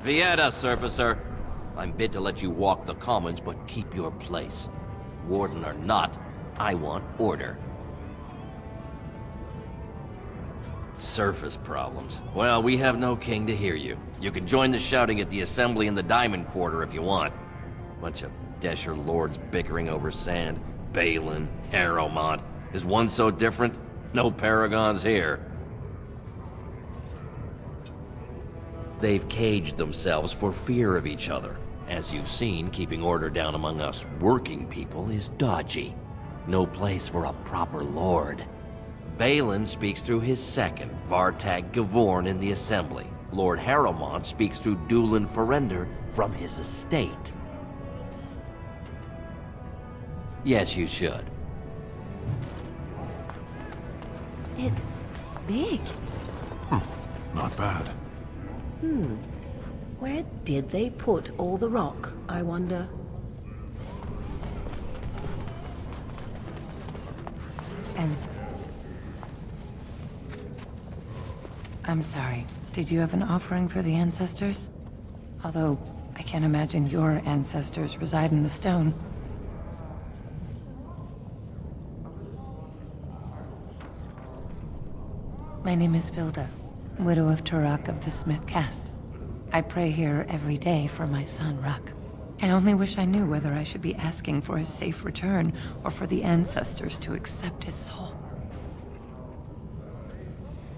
Vieta, Surfacer. I'm bid to let you walk the commons, but keep your place. Warden or not, I want order. Surface problems. Well, we have no king to hear you. You can join the shouting at the assembly in the Diamond Quarter if you want. Bunch of Desher lords bickering over sand. Balin, Harrowmont. Is one so different? No paragons here. They've caged themselves for fear of each other. As you've seen, keeping order down among us working people is dodgy. No place for a proper lord. Balin speaks through his second, Vartag Gavorn, in the Assembly. Lord Harrowmont speaks through Dulin Ferender from his estate. Yes, you should. It's big. Not bad. Where did they put all the rock, I wonder? And... I'm sorry. Did you have an offering for the ancestors? Although, I can't imagine your ancestors reside in the stone. My name is Vilda, widow of Turak of the Smith caste. I pray here every day for my son, Ruck. I only wish I knew whether I should be asking for his safe return or for the ancestors to accept his soul.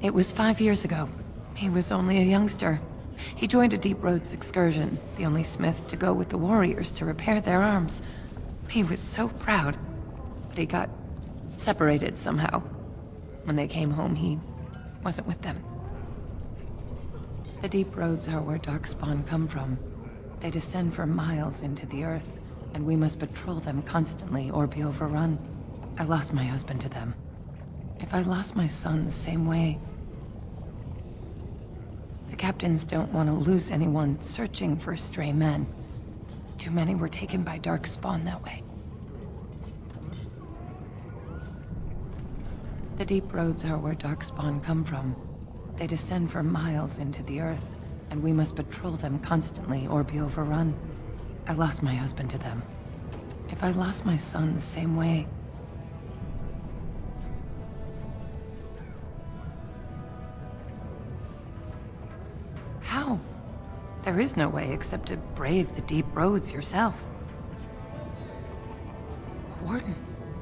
It was 5 years ago. He was only a youngster. He joined a Deep Roads excursion, the only smith to go with the warriors to repair their arms. He was so proud, but he got separated somehow. When they came home, he wasn't with them. The Deep Roads are where Darkspawn come from. They descend for miles into the earth, and we must patrol them constantly or be overrun. I lost my husband to them. If I lost my son the same way... The captains don't want to lose anyone searching for stray men. Too many were taken by Darkspawn that way. The Deep Roads are where Darkspawn come from. They descend for miles into the earth, and we must patrol them constantly or be overrun. I lost my husband to them. If I lost my son the same way... How? There is no way except to brave the Deep Roads yourself. Warden,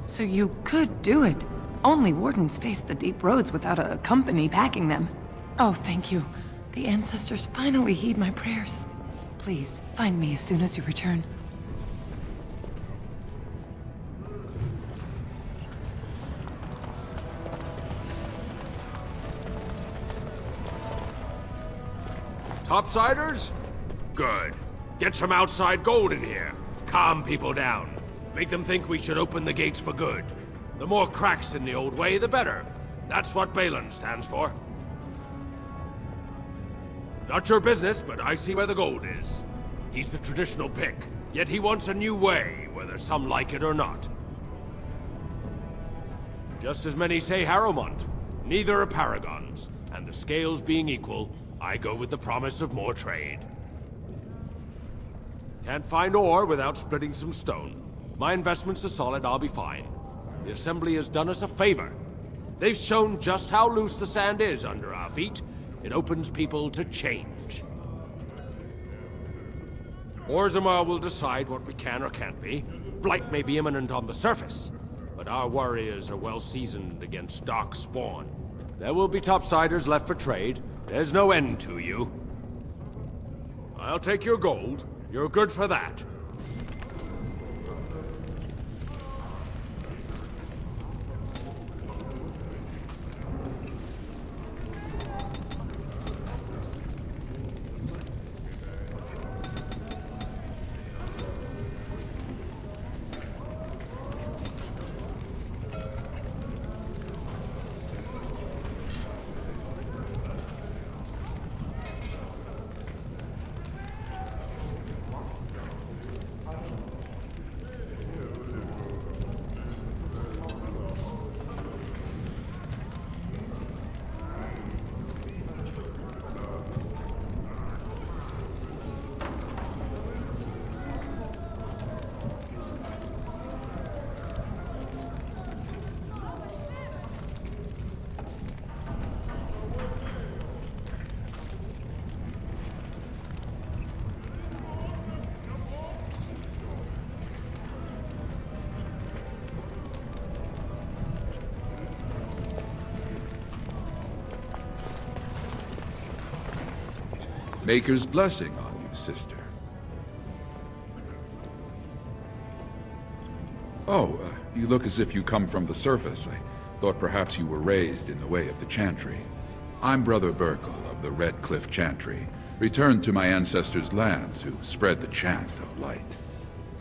so you could do it. Only wardens face the Deep Roads without a company backing them. Oh, thank you. The ancestors finally heed my prayers. Please, find me as soon as you return. Topsiders? Good. Get some outside gold in here. Calm people down. Make them think we should open the gates for good. The more cracks in the old way, the better. That's what Balin stands for. Not your business, but I see where the gold is. He's the traditional pick, yet he wants a new way, whether some like it or not. Just as many say Harrowmont. Neither are paragons, and the scales being equal, I go with the promise of more trade. Can't find ore without splitting some stone. My investments are solid, I'll be fine. The Assembly has done us a favor. They've shown just how loose the sand is under our feet. It opens people to change. Orzammar will decide what we can or can't be. Blight may be imminent on the surface, but our warriors are well seasoned against dark spawn. There will be topsiders left for trade. There's no end to you. I'll take your gold. You're good for that. Maker's blessing on you, sister. Oh, you look as if you come from the surface. I thought perhaps you were raised in the way of the Chantry. I'm Brother Burkle of the Red Cliff Chantry, returned to my ancestors' land to spread the chant of light.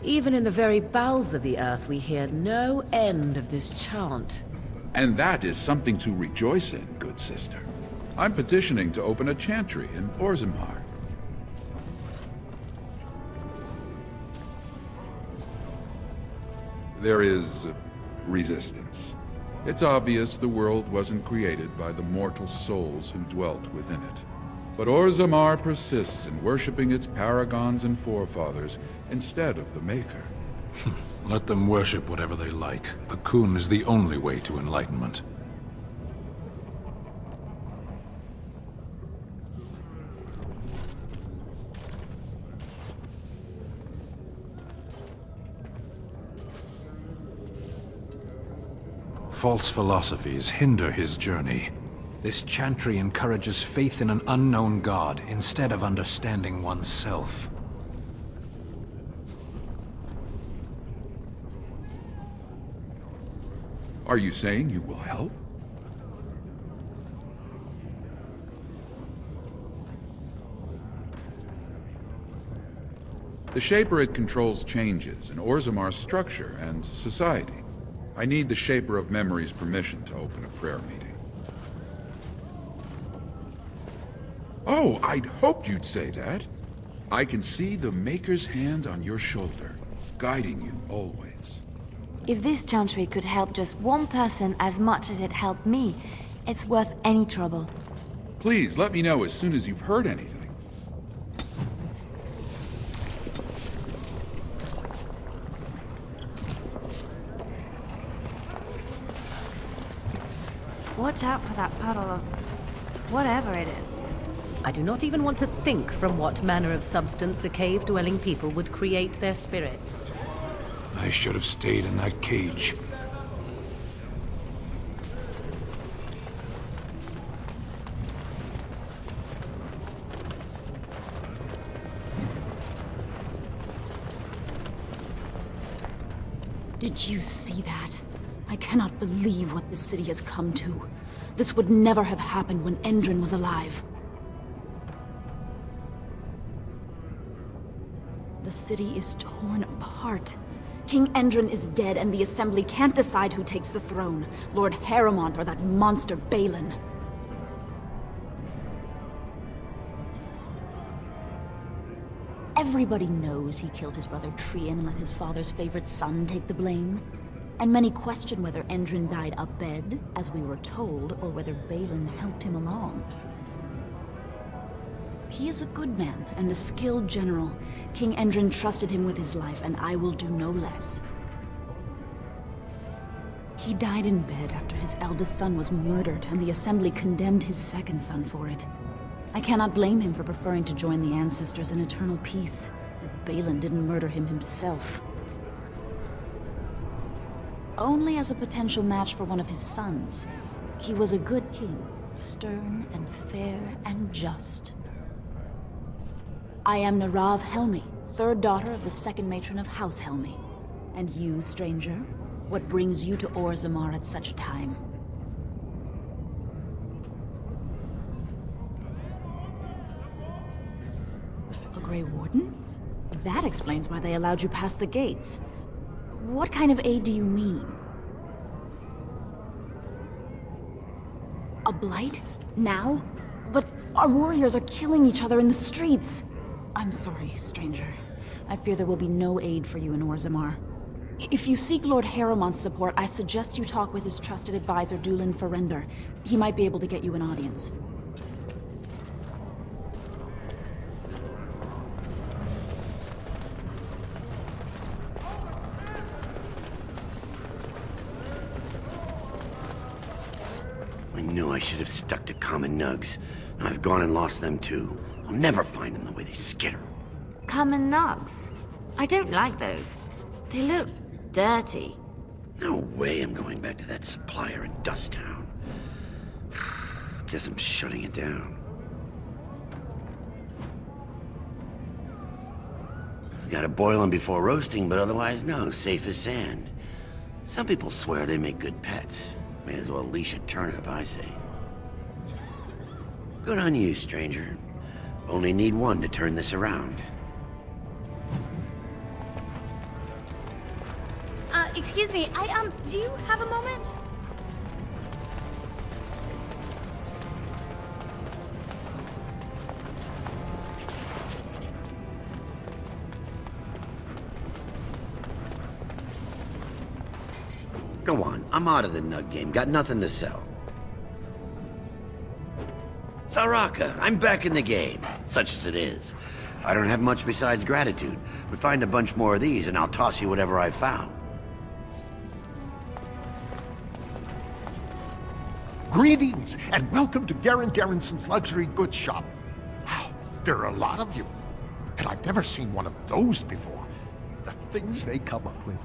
Even in the very bowels of the earth, we hear no end of this chant. And that is something to rejoice in, good sister. I'm petitioning to open a chantry in Orzammar. There is resistance. It's obvious the world wasn't created by the mortal souls who dwelt within it. But Orzammar persists in worshipping its paragons and forefathers instead of the Maker. Let them worship whatever they like. The Kun is the only way to enlightenment. False philosophies hinder his journey. This chantry encourages faith in an unknown god instead of understanding oneself. Are you saying you will help? The Shaper it controls changes in Orzammar's structure and society. I need the Shaper of Memory's permission to open a prayer meeting. Oh, I'd hoped you'd say that. I can see the Maker's hand on your shoulder, guiding you always. If this chantry could help just one person as much as it helped me, it's worth any trouble. Please, let me know as soon as you've heard anything. Watch out for that puddle of whatever it is. I do not even want to think from what manner of substance a cave-dwelling people would create their spirits. I should have stayed in that cage. Did you see that? I cannot believe what this city has come to. This would never have happened when Endrin was alive. The city is torn apart. King Endrin is dead, and the Assembly can't decide who takes the throne, Lord Harrowmont or that monster Balin. Everybody knows he killed his brother Trian and let his father's favorite son take the blame. And many question whether Endrin died abed, as we were told, or whether Balin helped him along. He is a good man and a skilled general. King Endrin trusted him with his life, and I will do no less. He died in bed after his eldest son was murdered, and the Assembly condemned his second son for it. I cannot blame him for preferring to join the ancestors in eternal peace, if Balin didn't murder him himself. Only as a potential match for one of his sons. He was a good king, stern and fair and just. I am Narav Helmi, third daughter of the second matron of House Helmi. And you, stranger, what brings you to Orzammar at such a time? A Grey Warden? That explains why they allowed you past the gates. What kind of aid do you mean? A blight? Now? But our warriors are killing each other in the streets! I'm sorry, stranger. I fear there will be no aid for you in Orzammar. If you seek Lord Harrowmont's support, I suggest you talk with his trusted advisor, Dulin Ferender. He might be able to get you an audience. I knew I should have stuck to common nugs. I've gone and lost them too. I'll never find them the way they skitter. Common nugs. I don't like those. They look dirty. No way I'm going back to that supplier in Dust Town. Guess I'm shutting it down. Gotta boil them before roasting, but otherwise no, safe as sand. Some people swear they make good pets. May as well leash a turnip, I say. Good on you, stranger. Only need one to turn this around. Excuse me, do you have a moment? Go on, I'm out of the nug game, got nothing to sell. Saraka, I'm back in the game, such as it is. I don't have much besides gratitude, but find a bunch more of these and I'll toss you whatever I found. Greetings, and welcome to Garen Garrison's luxury goods shop. Wow, there are a lot of you. And I've never seen one of those before. The things they come up with.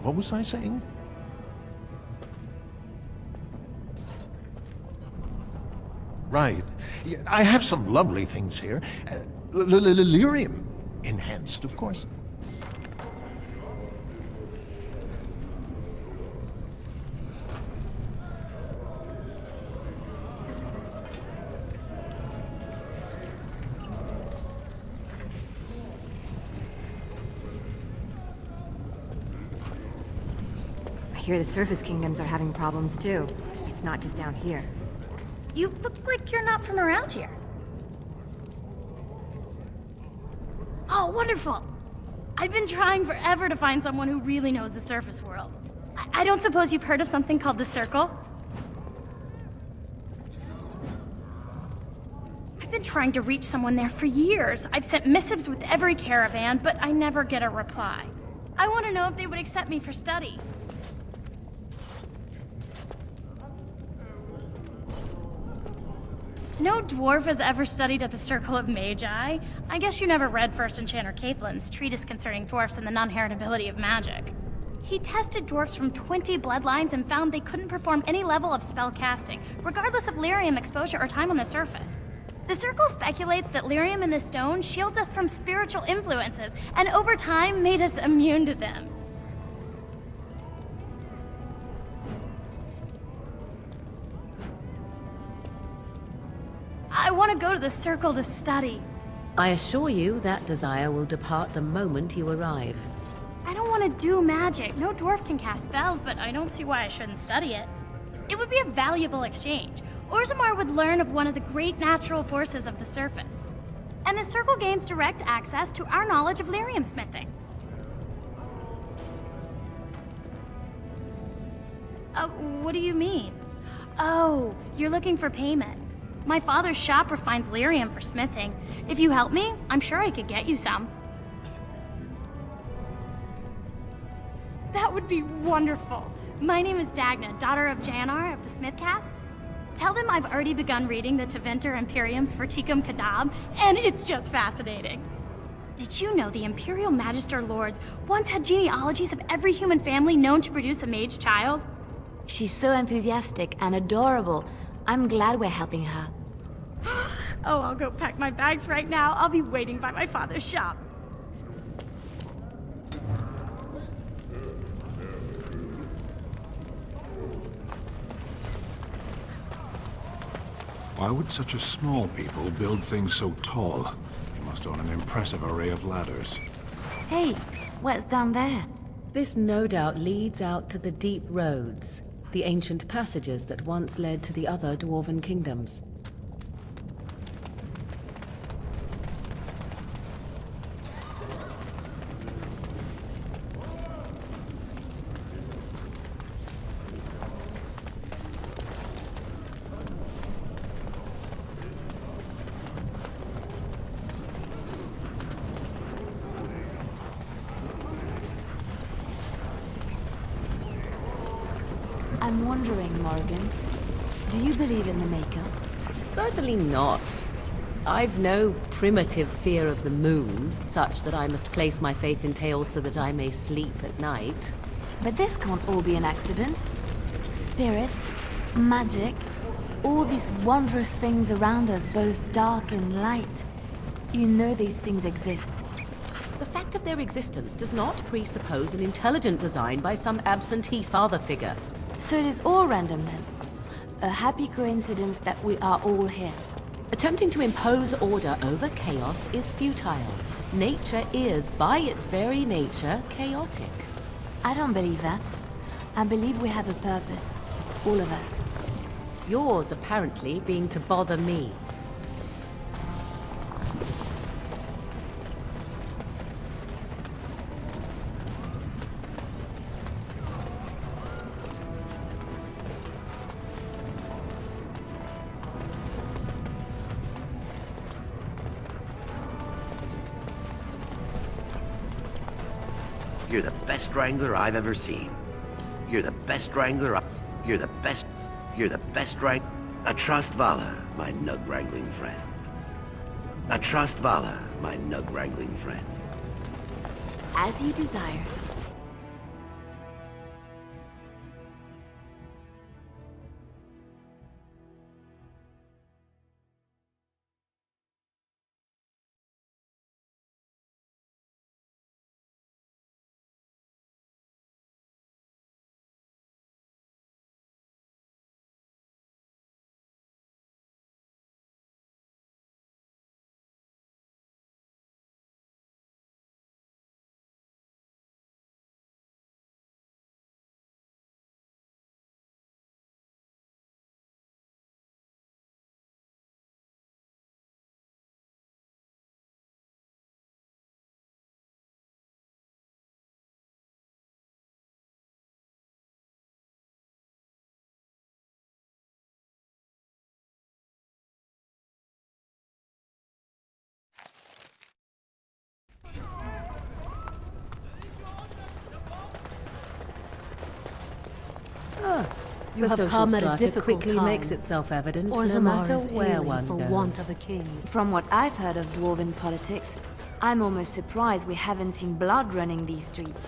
What was I saying? Right. Yeah, I have some lovely things here. Lyrium enhanced, of course. I hear the surface kingdoms are having problems too. It's not just down here. You look like you're not from around here. Oh, wonderful! I've been trying forever to find someone who really knows the surface world. I don't suppose you've heard of something called the Circle? I've been trying to reach someone there for years. I've sent missives with every caravan, but I never get a reply. I want to know if they would accept me for study. No dwarf has ever studied at the Circle of Magi. I guess you never read First Enchanter Caitlin's treatise concerning dwarfs and the non-heritability of magic. He tested dwarfs from 20 bloodlines and found they couldn't perform any level of spell casting, regardless of lyrium exposure or time on the surface. The Circle speculates that lyrium in the stone shields us from spiritual influences, and over time made us immune to them. I want to go to the Circle to study. I assure you that desire will depart the moment you arrive. I don't want to do magic. No dwarf can cast spells, but I don't see why I shouldn't study it. It would be a valuable exchange. Orzammar would learn of one of the great natural forces of the surface. And the Circle gains direct access to our knowledge of lyrium smithing. What do you mean? Oh, you're looking for payment. My father's shop refines lyrium for smithing. If you help me, I'm sure I could get you some. That would be wonderful. My name is Dagna, daughter of Janar of the Smithcasts. Tell them I've already begun reading the Teventer Imperium's Verticum Kadab, and it's just fascinating. Did you know the Imperial Magister Lords once had genealogies of every human family known to produce a mage child? She's so enthusiastic and adorable. I'm glad we're helping her. Oh, I'll go pack my bags right now. I'll be waiting by my father's shop. Why would such a small people build things so tall? You must own an impressive array of ladders. Hey, what's down there? This no doubt leads out to the deep roads, the ancient passages that once led to the other dwarven kingdoms. I'm wondering, Morgan, do you believe in the Maker? Certainly not. I've no primitive fear of the moon, such that I must place my faith in tales so that I may sleep at night. But this can't all be an accident. Spirits, magic, all these wondrous things around us, both dark and light. You know these things exist. The fact of their existence does not presuppose an intelligent design by some absentee father figure. So it is all random then. A happy coincidence that we are all here. Attempting to impose order over chaos is futile. Nature is, by its very nature, chaotic. I don't believe that. I believe we have a purpose. All of us. Yours, apparently, being to bother me. You're the best wrangler I've ever seen. You're the best wrangler You're the best wrangler. A trust Vala, my nug-wrangling friend. A trust Vala, my nug-wrangling friend. As you desire. You have come at a difficult quickly time. Makes itself evident, no Orzammar matter is where ailing one for goes. want of a king. From what I've heard of dwarven politics, I'm almost surprised we haven't seen blood running these streets.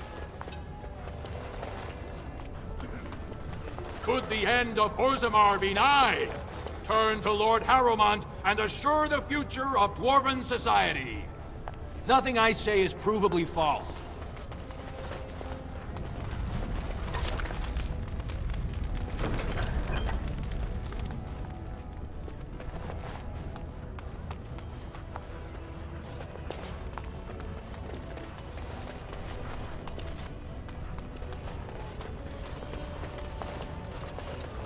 Could the end of Orzammar be nigh? Turn to Lord Harrowmont and assure the future of dwarven society. Nothing I say is provably false.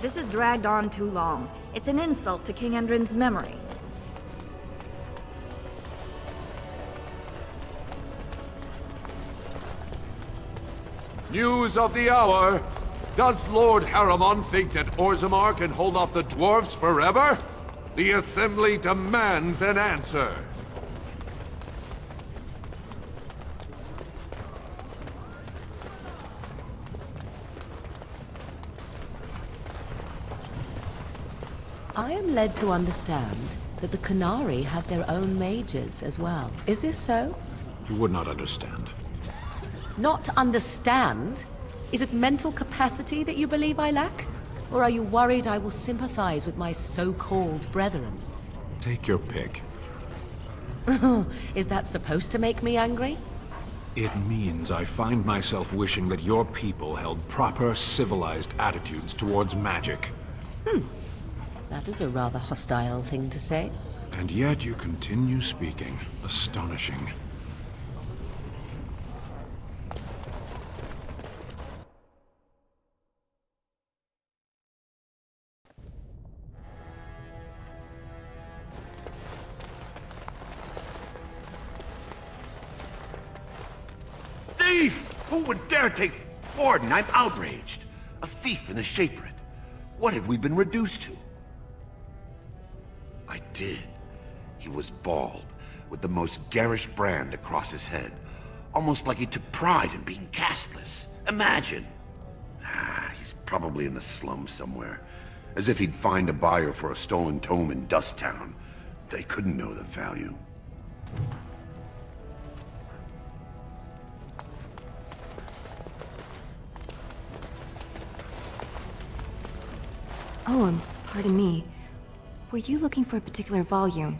This has dragged on too long. It's an insult to King Endrin's memory. News of the hour. Does Lord Harrowmont think that Orzammar can hold off the dwarves forever? The Assembly demands an answer. I am led to understand that the Qunari have their own mages as well. Is this so? You would not understand. Not understand? Is it mental capacity that you believe I lack? Or are you worried I will sympathize with my so-called brethren? Take your pick. Is that supposed to make me angry? It means I find myself wishing that your people held proper, civilized attitudes towards magic. That is a rather hostile thing to say. And yet you continue speaking. Astonishing. Thief! Who would dare take Warden? I'm outraged. A thief in the Shaperate. What have we been reduced to? I did. He was bald, with the most garish brand across his head. Almost like he took pride in being castless. Imagine! He's probably in the slums somewhere. As if he'd find a buyer for a stolen tome in Dust Town. They couldn't know the value. Oh, pardon me. Were you looking for a particular volume?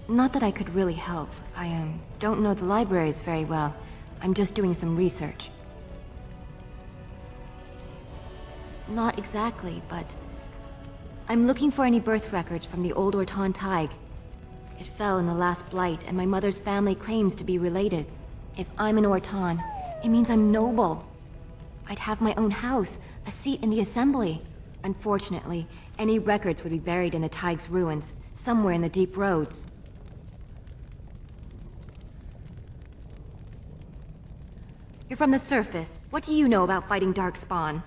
Not that I could really help. I don't know the libraries very well. I'm just doing some research. Not exactly, but... I'm looking for any birth records from the old Orton Tig. It fell in the last blight, and my mother's family claims to be related. If I'm an Orton, it means I'm noble. I'd have my own house, a seat in the Assembly. Unfortunately, any records would be buried in the Tig's ruins, somewhere in the deep roads. You're from the surface. What do you know about fighting Darkspawn?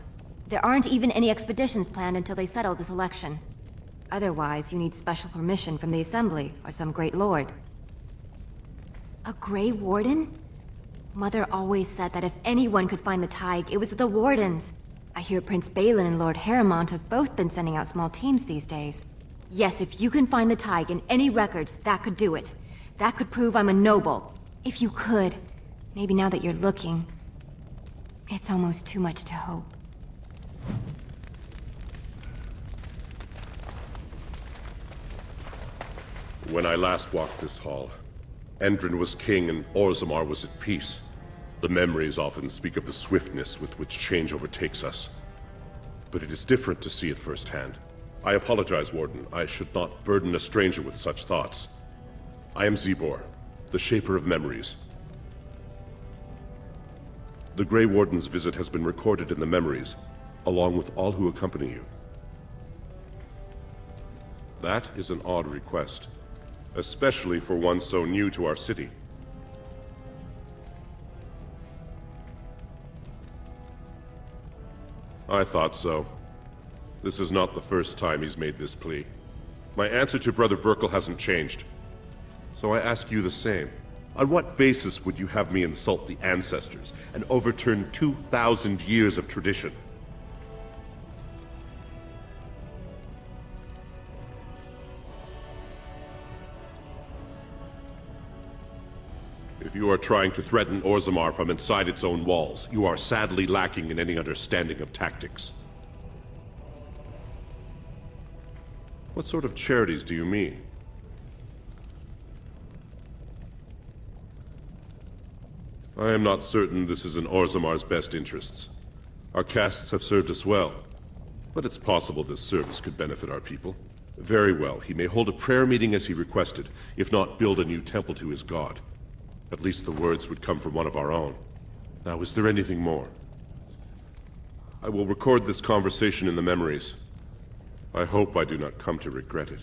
There aren't even any expeditions planned until they settle this election. Otherwise, you need special permission from the Assembly, or some Great Lord. A Grey Warden? Mother always said that if anyone could find the Tig, it was the Wardens. I hear Prince Balin and Lord Harrowmont have both been sending out small teams these days. Yes, if you can find the Tig in any records, that could do it. That could prove I'm a noble. If you could. Maybe now that you're looking. It's almost too much to hope. When I last walked this hall, Endrin was king and Orzammar was at peace. The memories often speak of the swiftness with which change overtakes us. But it is different to see it firsthand. I apologize, Warden. I should not burden a stranger with such thoughts. I am Zebor, the Shaper of Memories. The Grey Warden's visit has been recorded in the memories, along with all who accompany you. That is an odd request, especially for one so new to our city. I thought so. This is not the first time he's made this plea. My answer to Brother Burkle hasn't changed. So I ask you the same. On what basis would you have me insult the ancestors and overturn 2,000 years of tradition? If you are trying to threaten Orzammar from inside its own walls, you are sadly lacking in any understanding of tactics. What sort of charities do you mean? I am not certain this is in Orzammar's best interests. Our castes have served us well, but it's possible this service could benefit our people. Very well, he may hold a prayer meeting as he requested, if not build a new temple to his god. At least the words would come from one of our own. Now, is there anything more? I will record this conversation in the memories. I hope I do not come to regret it.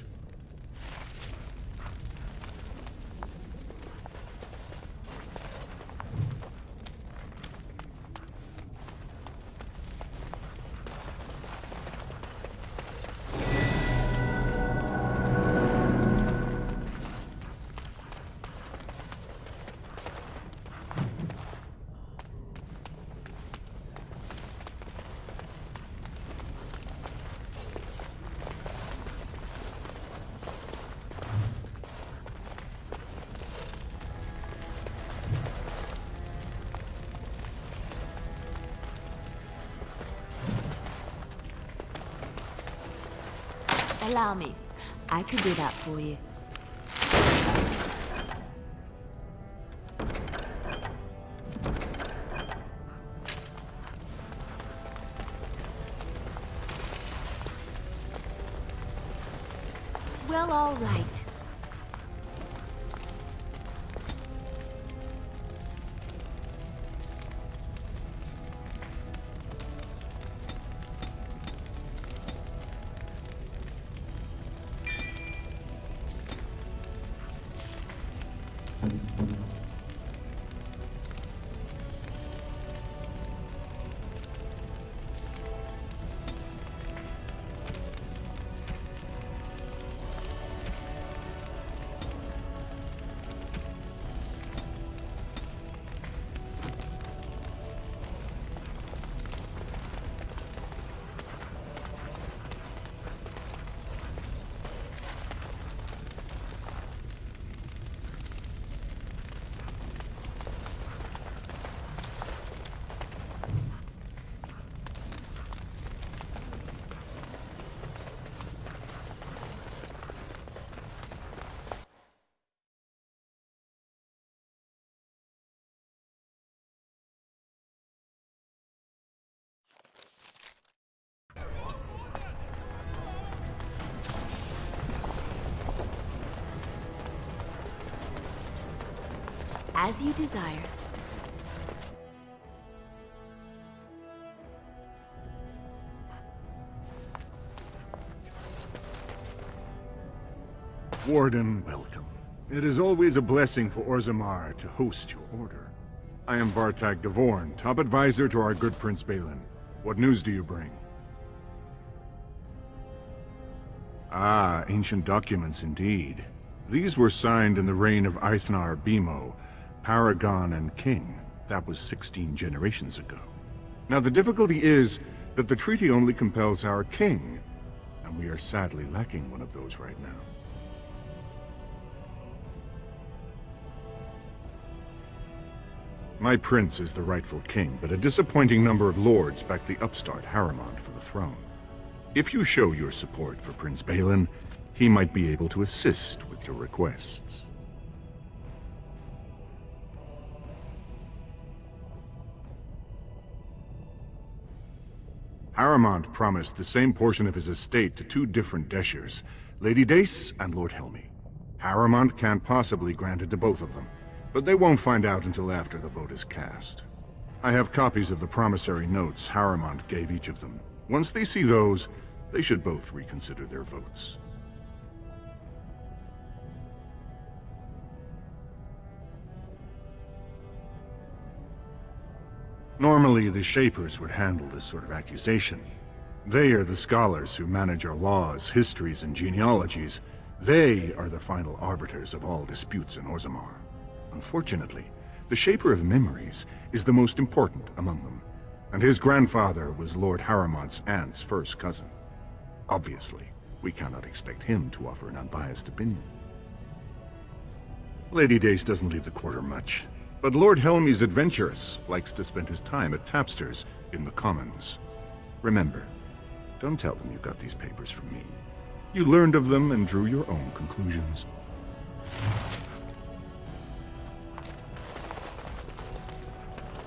Allow me. I could do that for you. Well, all right. As you desire. Warden, welcome. It is always a blessing for Orzammar to host your order. I am Vartag Gavorn, top advisor to our good Prince Balin. What news do you bring? Ah, ancient documents indeed. These were signed in the reign of Eithnar Bimo, Paragon and King. That was 16 generations ago. Now the difficulty is that the treaty only compels our king, and we are sadly lacking one of those right now. My prince is the rightful king, but a disappointing number of lords back the upstart Harriman for the throne. If you show your support for Prince Balin, he might be able to assist with your requests. Harriman promised the same portion of his estate to two different Deshers, Lady Dace and Lord Helmy. Harriman can't possibly grant it to both of them, but they won't find out until after the vote is cast. I have copies of the promissory notes Harriman gave each of them. Once they see those, they should both reconsider their votes. Normally, the Shapers would handle this sort of accusation. They are the scholars who manage our laws, histories, and genealogies. They are the final arbiters of all disputes in Orzammar. Unfortunately, the Shaper of Memories is the most important among them, and his grandfather was Lord Harriman's aunt's first cousin. Obviously, we cannot expect him to offer an unbiased opinion. Lady Dace doesn't leave the quarter much, but Lord Helmy's adventurous, likes to spend his time at Tapster's in the Commons. Remember, don't tell them you got these papers from me. You learned of them and drew your own conclusions.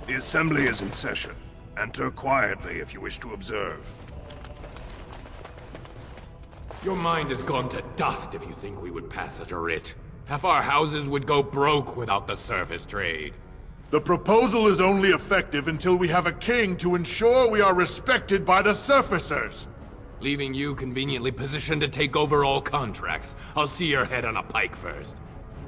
The Assembly is in session. Enter quietly if you wish to observe. Your mind has gone to dust if you think we would pass such a writ. Half our houses would go broke without the service trade. The proposal is only effective until we have a king to ensure we are respected by the surfacers. Leaving you conveniently positioned to take over all contracts. I'll see your head on a pike first.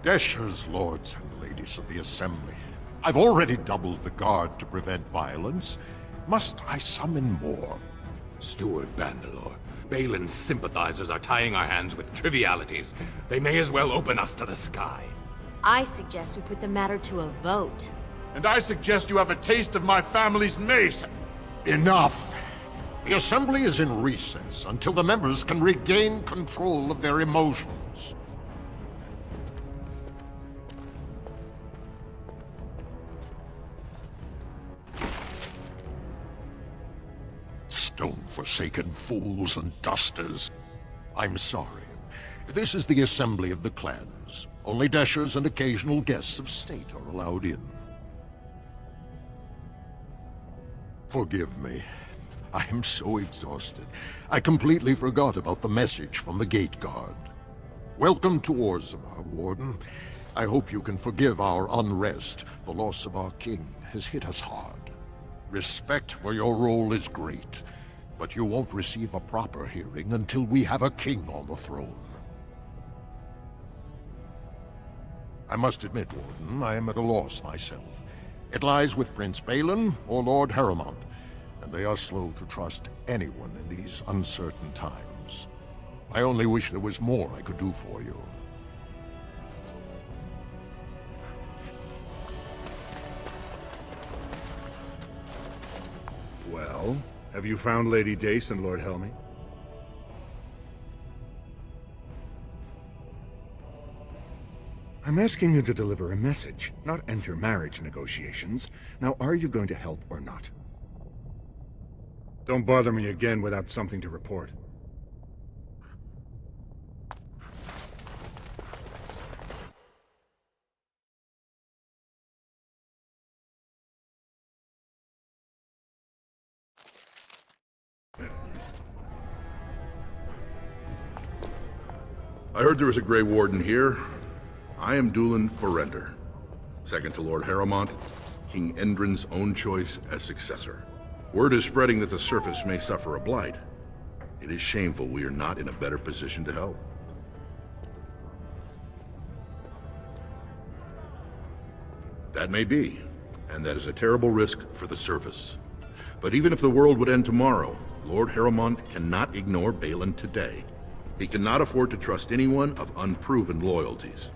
Deshers, lords and ladies of the Assembly. I've already doubled the guard to prevent violence. Must I summon more? Steward Bandalore, Balin's sympathizers are tying our hands with trivialities. They may as well open us to the sky. I suggest we put the matter to a vote. And I suggest you have a taste of my family's mace. Enough! The Assembly is in recess until the members can regain control of their emotions. Stone-forsaken fools and dusters. I'm sorry. This is the Assembly of the Clans. Only Deshers and occasional guests of state are allowed in. Forgive me. I am so exhausted. I completely forgot about the message from the Gate Guard. Welcome to Orzammar, Warden. I hope you can forgive our unrest. The loss of our king has hit us hard. Respect for your role is great, but you won't receive a proper hearing until we have a king on the throne. I must admit, Warden, I am at a loss myself. It lies with Prince Balin or Lord Harriman, and they are slow to trust anyone in these uncertain times. I only wish there was more I could do for you. Well, have you found Lady Dace and Lord Helmy? I'm asking you to deliver a message, not enter marriage negotiations. Now, are you going to help or not? Don't bother me again without something to report. I heard there was a Grey Warden here. I am Dulin Forrender. Second to Lord Harrowmont, King Endrin's own choice as successor. Word is spreading that the surface may suffer a blight. It is shameful we are not in a better position to help. That may be, and that is a terrible risk for the surface. But even if the world would end tomorrow, Lord Harrowmont cannot ignore Balin today. He cannot afford to trust anyone of unproven loyalties.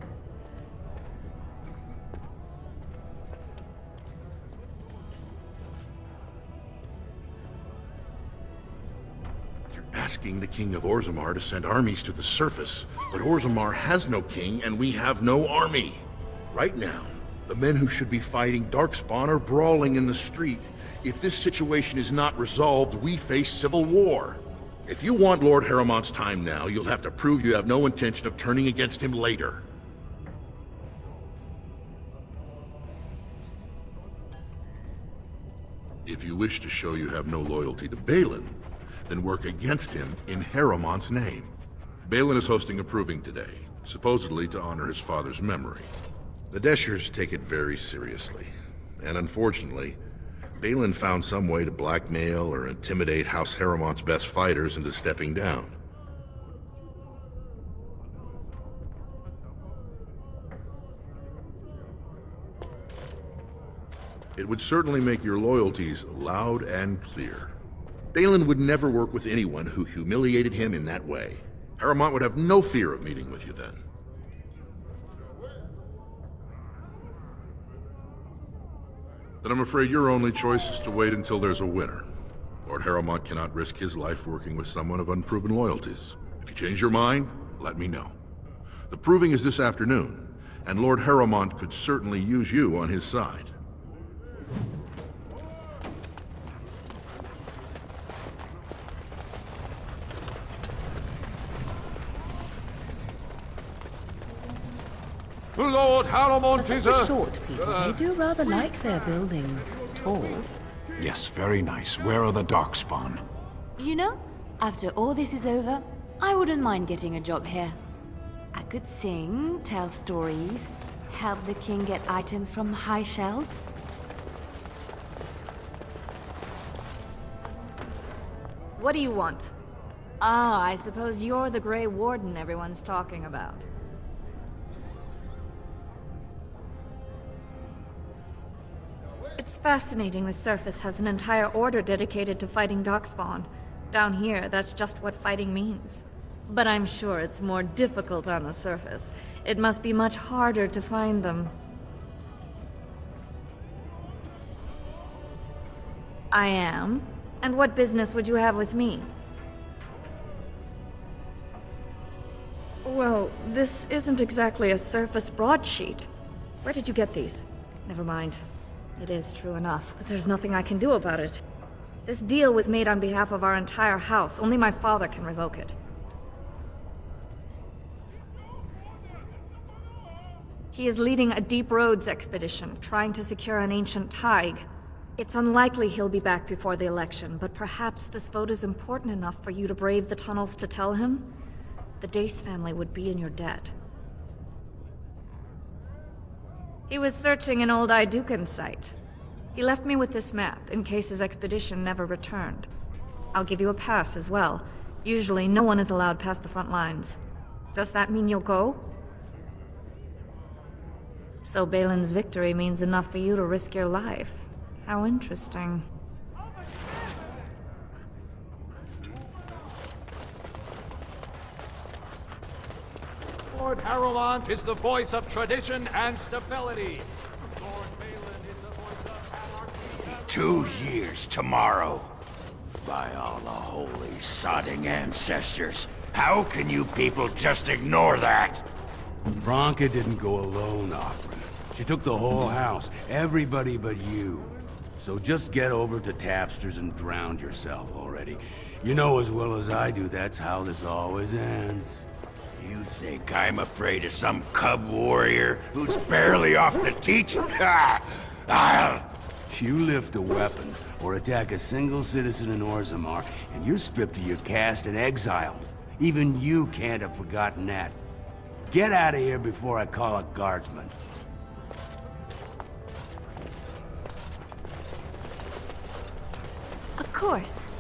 You're asking the King of Orzammar to send armies to the surface, but Orzammar has no king and we have no army. Right now, the men who should be fighting Darkspawn are brawling in the street. If this situation is not resolved, we face civil war. If you want Lord Harrowmont's time now, you'll have to prove you have no intention of turning against him later. If you wish to show you have no loyalty to Balin, then work against him in Harrowmont's name. Balin is hosting a proving today, supposedly to honor his father's memory. The Deshers take it very seriously, and unfortunately, Balin found some way to blackmail or intimidate House Harrowmont's best fighters into stepping down. It would certainly make your loyalties loud and clear. Balin would never work with anyone who humiliated him in that way. Harrowmont would have no fear of meeting with you then. Then I'm afraid your only choice is to wait until there's a winner. Lord Harrowmont cannot risk his life working with someone of unproven loyalties. If you change your mind, let me know. The proving is this afternoon, and Lord Harrowmont could certainly use you on his side. Lord Harrowmont is a... short people, they do rather like their buildings tall. Yes, very nice. Where are the Darkspawn? You know, after all this is over, I wouldn't mind getting a job here. I could sing, tell stories, help the king get items from high shelves. What do you want? Ah, I suppose you're the Grey Warden everyone's talking about. It's fascinating the surface has an entire order dedicated to fighting Darkspawn. Down here, that's just what fighting means. But I'm sure it's more difficult on the surface. It must be much harder to find them. I am? And what business would you have with me? Well, this isn't exactly a surface broadsheet. Where did you get these? Never mind. It is true enough, but there's nothing I can do about it. This deal was made on behalf of our entire house. Only my father can revoke it. He is leading a Deep Roads expedition, trying to secure an ancient thaig. It's unlikely he'll be back before the election, but perhaps this vote is important enough for you to brave the tunnels to tell him? The Dace family would be in your debt. He was searching an old Idukan site. He left me with this map, in case his expedition never returned. I'll give you a pass as well. Usually, no one is allowed past the front lines. Does that mean you'll go? So Balin's victory means enough for you to risk your life. How interesting. Lord Harrowmont is the voice of tradition and stability. Lord Balin is the voice of anarchy. 2 years tomorrow. By all the holy sodding ancestors, how can you people just ignore that? Bronca didn't go alone, Opry. She took the whole house, everybody but you. So just get over to Tapster's and drown yourself already. You know as well as I do that's how this always ends. You think I'm afraid of some cub warrior who's barely off the teach? I'll... You lift a weapon or attack a single citizen in Orzammar, and you're stripped of your caste and exiled. Even you can't have forgotten that. Get out of here before I call a guardsman. course.